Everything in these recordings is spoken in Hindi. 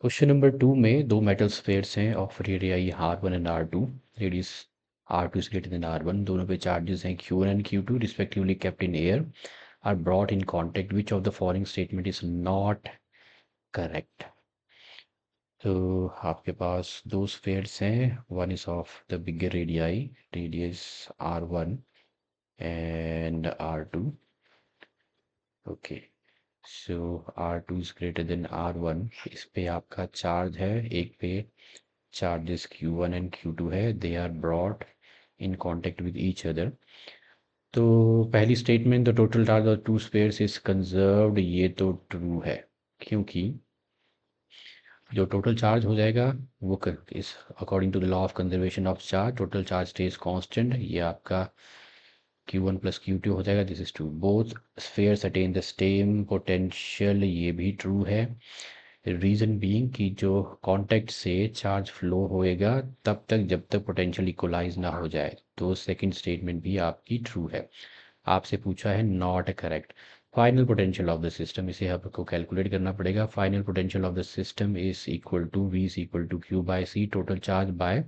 क्वेश्चन नंबर 2 में दो मेटल स्फेयर्स हैं of radii R1 and R2। Radius R2 is greater than R1। दोनों पे चार्जेस हैं Q1 and Q2 respectively kept in air are brought in contact which of the following statement is not correct. तो आपके पास दो स्फेयर्स हैं, one is of the bigger radii, radius R1 and R2। Okay, so R2 is greater than R1। इस पे आपका चार्ज है, एक पे charges Q1 and Q2 है, they are brought in contact with each other। तो पहली statement the total charge of two spheres is conserved, ये तो ट्रू है, क्योंकि जो टोटल चार्ज हो जाएगा वो इस according to the law of conservation of charge total charge stays constant, ये आपका Q1 प्लस Q2 हो जाएगा। This is true. Both spheres attain the same potential, ये भी ट्रू है। रीज़न बीइंग कि जो कांटेक्ट से चार्ज फ्लो होएगा तब तक जब तक पोटेंशियल इक्वलाइज ना हो जाए, तो सेकंड स्टेटमेंट भी आपकी ट्रू है। आपसे पूछा है not correct. Final potential of the system, इसे आपको कैलकुलेट करना पड़ेगा। Final potential of the system is equal to V is equal to Q by C, total charge by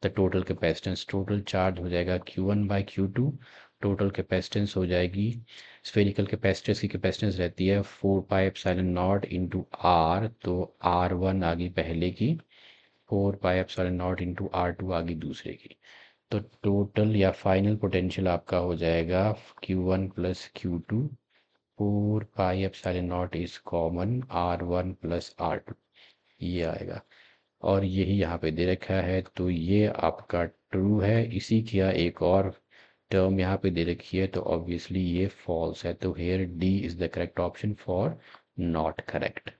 the total capacitance. Total charge हो जाएगा Q1 bye Q2, total capacitance हो जाएगी, स्फेरिकल कैपेसिटेंस की कैपेसिटेंस रहती है 4 pi epsilon not into R, तो R1 आ गई पहले की, 4 pi epsilon not into R2 आ गई दूसरे की। तो टोटल या फाइनल पोटेंशियल आपका हो जाएगा Q1 plus Q2, 4 pi epsilon not is common, R1 plus R2, ये आएगा। और यही यहाँ पे दे रखा है, तो ये आपका ट्रू है। इसी की एक और टर्म यहाँ पे दे रखी है, तो ऑब्वियसली ये फॉल्स है। तो here D is the correct option for not correct.